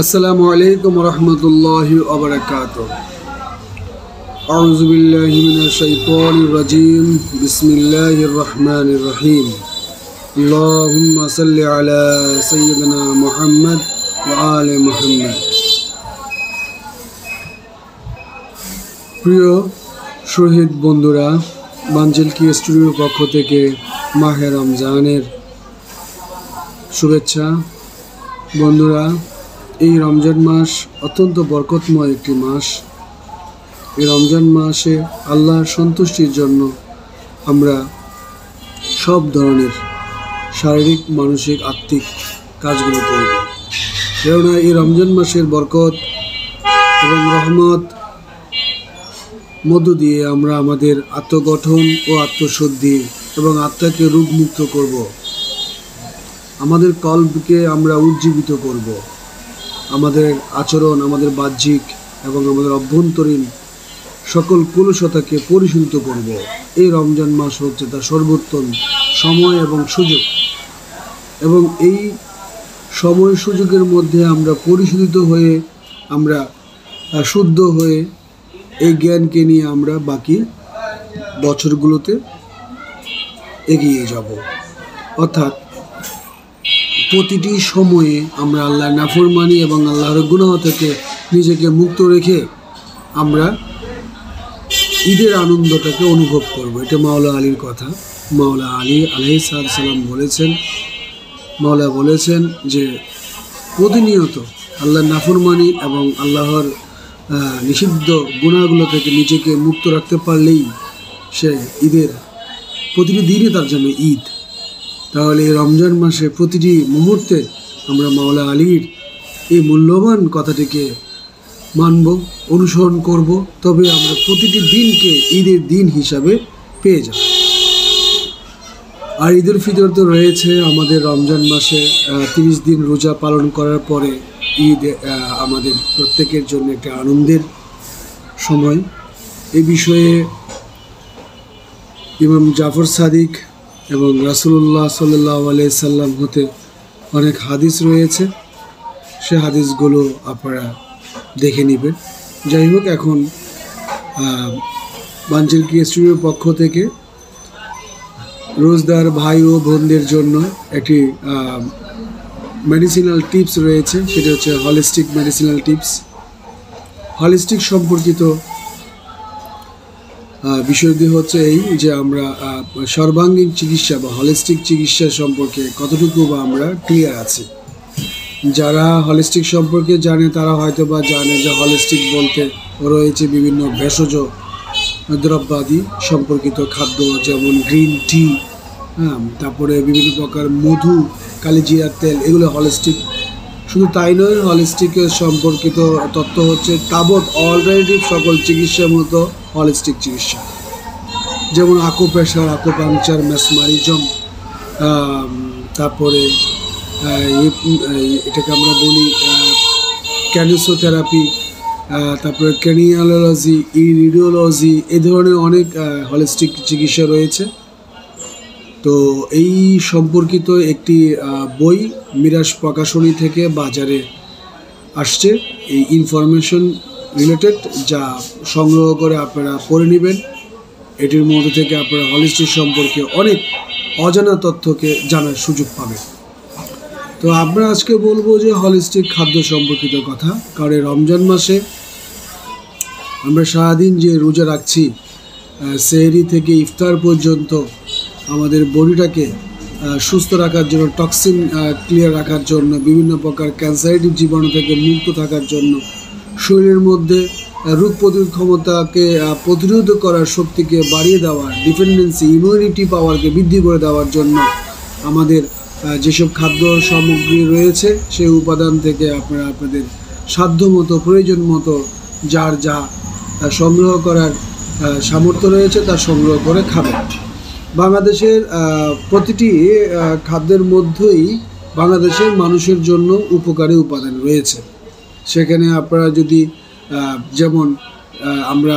আসসালামু আলাইকুম রহমতুল্লাহি ওয়া বারাকাতুহু। আউযু বিল্লাহি মিনাশ শাইতানির রাজীম। বিসমিল্লাহির রহমানির রহিম। আল্লাহুম্মা সাল্লি আলা সাইয়্যিদিনা মুহাম্মদ ওয়া আলি মুহাম্মদ। প্রিয় শহীদ বন্ধুরা, বাঞ্জিল কি স্টুডিওর পক্ষ থেকে মাহে রমজানের শুভেচ্ছা। বন্ধুরা, এই রমজান মাস অত্যন্ত বরকতময় একটি মাস। এই রমজান মাসে আল্লাহর সন্তুষ্টির জন্য আমরা সব ধরনের শারীরিক, মানসিক, আত্মিক কাজগুলো করব। কেননা এই রমজান মাসের বরকত এবং রহমত মধ্য দিয়ে আমরা আমাদের আত্মগঠন ও আত্মশুদ্ধি এবং আত্মাকে রোগমুক্ত করব। আমাদের কল্পকে আমরা উজ্জীবিত করব। আমাদের আচরণ, আমাদের বাহ্যিক এবং আমাদের অভ্যন্তরীণ সকল কলুষতাকে পরিশোধিত করব। এই রমজান মাস হচ্ছে তার সর্বোত্তম সময় এবং সুযোগ, এবং এই সময় সুযোগের মধ্যে আমরা পরিশোধিত হয়ে, আমরা শুদ্ধ হয়ে এই জ্ঞানকে নিয়ে আমরা বাকি বছরগুলোতে এগিয়ে যাব। অর্থাৎ প্রতিটি সময়ে আমরা আল্লাহর নাফরমানি এবং আল্লাহর গুনাহ থেকে নিজেকে মুক্ত রেখে আমরা ঈদের আনন্দটাকে অনুভব করব। এটা মাওলা আলীর কথা। মাওলা আলী আলাইহিস সালাম বলেছেন, মাওলা বলেছেন যে প্রতিনিয়ত আল্লাহর নাফরমানি এবং আল্লাহর নিষিদ্ধ গুনাহগুলো থেকে নিজেকে মুক্ত রাখতে পারলেই সে ঈদের প্রতিটি দিনই তার জন্য ঈদ। তাহলে এই রমজান মাসে প্রতিটি মুহূর্তে আমরা মাওলা আলীর এই মূল্যবান কথাটিকে মানব, অনুসরণ করব, তবে আমরা প্রতিটি দিনকে ঈদের দিন হিসাবে পেয়ে যাব। আর ঈদুল ফিতর তো রয়েছে আমাদের রমজান মাসে 30 দিন রোজা পালন করার পরে ঈদ আমাদের প্রত্যেকের জন্য একটা আনন্দের সময়। এই বিষয়ে ইমাম জাফর সাদিক এবং রাসূলুল্লাহ সাল্লাল্লাহু আলাইহি সাল্লাম হতে অনেক হাদিস রয়েছে, সে হাদিসগুলো আপনারা দেখে নেবেন। যাই হোক, এখন বাঞ্জিল কি স্টুডিওর পক্ষ থেকে রোজদার ভাই ও বোনদের জন্য একটি মেডিসিনাল টিপস রয়েছে, সেটা হচ্ছে হলিস্টিক মেডিসিনাল টিপস। হলিস্টিক সম্পর্কিত বিষয়টি হচ্ছে এই যে আমরা সর্বাঙ্গীন চিকিৎসা বা হলিস্টিক চিকিৎসা সম্পর্কে কতটুকু বা আমরা ক্লিয়ার আছি। যারা হলিস্টিক সম্পর্কে জানে তারা হয়তো বা জানে যে হলিস্টিক বলতে রয়েছে বিভিন্ন ভেষজ দ্রব্যাদি সম্পর্কিত খাদ্য, যেমন গ্রিন টি, তারপরে বিভিন্ন প্রকার মধু, কালিজিরার তেল, এগুলো হলিস্টিক। শুধু তাই নয়, হলিস্টিকের সম্পর্কিত তত্ত্ব হচ্ছে তাবৎ অল্টারনেটিভ সকল চিকিৎসার মতো হলিস্টিক চিকিৎসা, যেমন আকুপ্রেশার, আকুপাংচার, মেসমারিজম, তারপরে এটাকে আমরা বলি ক্যানিসোথেরাপি, তারপরে ক্রেনিয়ালজি, ইরিডিওলজি, এই ধরনের অনেক হলিস্টিক চিকিৎসা রয়েছে। তো এই সম্পর্কিত একটি বই মিরাজ প্রকাশনী থেকে বাজারে আসছে, এই ইনফরমেশন রিলেটেড, যা সংগ্রহ করে আপনারা পড়ে নেবেন। এটির মধ্যে থেকে আপনারা হলিস্টিক সম্পর্কে অনেক অজানা তথ্যকে জানার সুযোগ পাবেন। তো আমরা আজকে বলবো যে হলিস্টিক খাদ্য সম্পর্কিত কথা। কারণ রমজান মাসে আমরা সারাদিন যে রোজা রাখছি, সেহরি থেকে ইফতার পর্যন্ত আমাদের বডিটাকে সুস্থ রাখার জন্য, টক্সিন ক্লিয়ার রাখার জন্য, বিভিন্ন প্রকার ক্যান্সারেটিভ জীবাণু থেকে মুক্ত থাকার জন্য, শরীরের মধ্যে রোগ প্রতিরোধ ক্ষমতাকে প্রতিরোধ করার শক্তিকে বাড়িয়ে দেওয়ার, ডিপেন্ডেন্সি, ইমিউনিটি পাওয়ারকে বৃদ্ধি করে দেওয়ার জন্য আমাদের যেসব খাদ্য সামগ্রী রয়েছে সেই উপাদান থেকে আপনারা আপনাদের সাধ্য মতো, প্রয়োজন মতো যার যা সংগ্রহ করার সামর্থ্য রয়েছে তা সংগ্রহ করে খাবেন। বাংলাদেশের প্রতিটি খাদ্যের মধ্যেই বাংলাদেশের মানুষের জন্য উপকারী উপাদান রয়েছে। সেখানে আপনারা যদি যেমন আমরা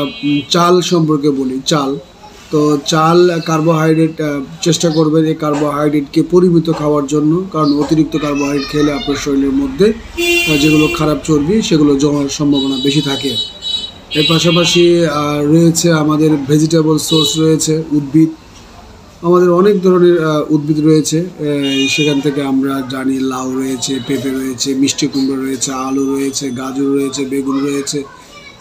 চাল সম্পর্কে বলি, চাল তো চাল কার্বোহাইড্রেট চেষ্টা করবেন এই কার্বোহাইড্রেটকে পরিমিত খাওয়ার জন্য, কারণ অতিরিক্ত কার্বোহাইড্রেট খেলে আপনার শরীরের মধ্যে যেগুলো খারাপ চর্বি সেগুলো জমার সম্ভাবনা বেশি থাকে। এর পাশাপাশি রয়েছে আমাদের ভেজিটেবল সোর্স রয়েছে, উদ্ভিদ, আমাদের অনেক ধরনের উদ্ভিদ রয়েছে। সেখান থেকে আমরা জানি লাউ রয়েছে, পেঁপে রয়েছে, মিষ্টি কুমড়ো রয়েছে, আলু রয়েছে, গাজর রয়েছে, বেগুন রয়েছে,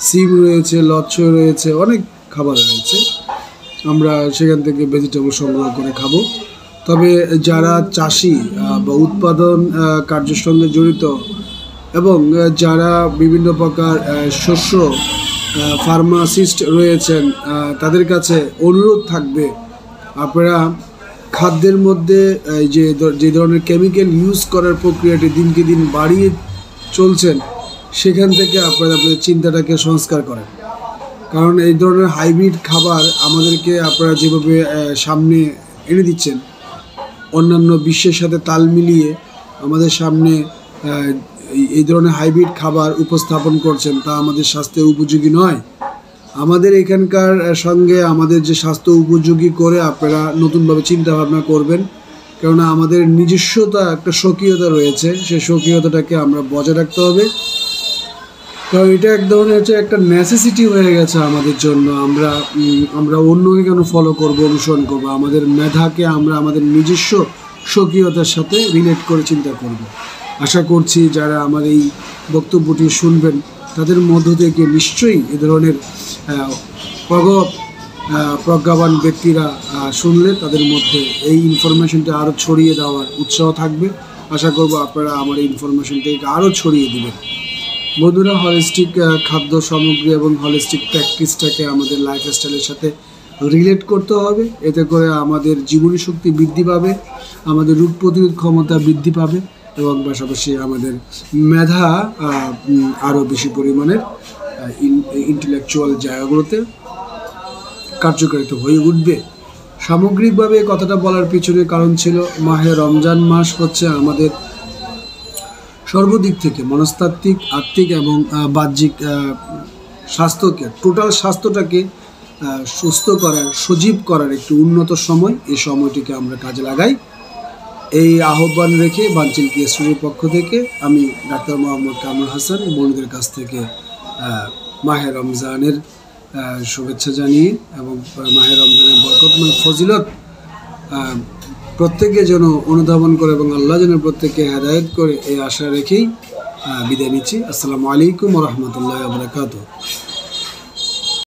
সিম রয়েছে, লচ্ছ রয়েছে, অনেক খাবার রয়েছে। আমরা সেখান থেকে ভেজিটেবল সংগ্রহ করে খাবো। তবে যারা চাষি বা উৎপাদন কার্যের সঙ্গে জড়িত এবং যারা বিভিন্ন প্রকার শস্য ফার্মাসিস্ট রয়েছেন, তাদের কাছে অনুরোধ থাকবে আপনারা খাদ্যের মধ্যে যে ধরনের কেমিক্যাল ইউজ করার প্রক্রিয়াটি দিনকে দিন বাড়িয়ে চলছেন, সেখান থেকে আপনারা আপনাদের চিন্তাটাকে সংস্কার করেন। কারণ এই ধরনের হাইব্রিড খাবার আমাদেরকে আপনারা যেভাবে সামনে এনে দিচ্ছেন, অন্যান্য বিশ্বের সাথে তাল মিলিয়ে আমাদের সামনে এই ধরনের হাইব্রিড খাবার উপস্থাপন করছেন, তা আমাদের স্বাস্থ্যের উপযোগী নয়। আমাদের এখানকার সঙ্গে আমাদের যে স্বাস্থ্য উপযোগী করে আপনারা নতুনভাবে চিন্তা ভাবনা করবেন, কেননা আমাদের নিজস্বতা একটা স্বকীয়তা রয়েছে, সেই স্বকীয়তাটাকে আমরা বজায় রাখতে হবে। কারণ এটা এক ধরনের হচ্ছে একটা নেসেসিটি হয়ে গেছে আমাদের জন্য। আমরা অন্যকে কেন ফলো করব, অনুসরণ করবো? আমাদের মেধাকে আমরা আমাদের নিজস্ব স্বকীয়তার সাথে রিলেট করে চিন্তা করব। আশা করছি যারা আমার এই বক্তব্যটি শুনবেন তাদের মধ্য থেকে নিশ্চয়ই এ ধরনের প্রজ্ঞাবান ব্যক্তিরা শুনলে তাদের মধ্যে এই ইনফরমেশনটা আরও ছড়িয়ে দেওয়ার উৎসাহ থাকবে। আশা করব আপনারা আমার এই ইনফরমেশনটাকে আরও ছড়িয়ে দেবেন। বন্ধুরা, হলিস্টিক খাদ্য সামগ্রী এবং হলিস্টিক প্র্যাকটিসটাকে আমাদের লাইফস্টাইলের সাথে রিলেট করতে হবে। এতে করে আমাদের জীবনী শক্তি বৃদ্ধি পাবে, আমাদের রোগ প্রতিরোধ ক্ষমতা বৃদ্ধি পাবে এবং পাশাপাশি আমাদের মেধা আরও বেশি পরিমাণের ইন্টেলেকচুয়াল জায়গাগুলোতে কার্যকারিতা হয়ে উঠবে। সামগ্রিকভাবে কথাটা বলার পিছনে কারণ ছিল মাহে রমজান মাস হচ্ছে আমাদের সর্বদিক থেকে মনস্তাত্ত্বিক, আত্মিক এবং বাহ্যিক স্বাস্থ্যকে, টোটাল স্বাস্থ্যটাকে সুস্থ করার, সজীব করার একটি উন্নত সময়। এই সময়টিকে আমরা কাজে লাগাই। এই আহ্বান রেখে বাঞ্চিল কেএসটিভির পক্ষ থেকে আমি ডাক্তার মোহাম্মদ কামরুল হাসান বন্ধুদের কাছ থেকে মাহে রমজানের শুভেচ্ছা জানিয়ে এবং মাহে রমজানের বরকতময় ফজিলত প্রত্যেকে যেন অনুধাবন করে এবং আল্লাহ যেন প্রত্যেককে হেদায়েত করে এই আশা রেখেই বিদায় নিচ্ছি। আসসালামু আলাইকুম ওয়া রাহমাতুল্লাহি ওয়া বারাকাতুহু।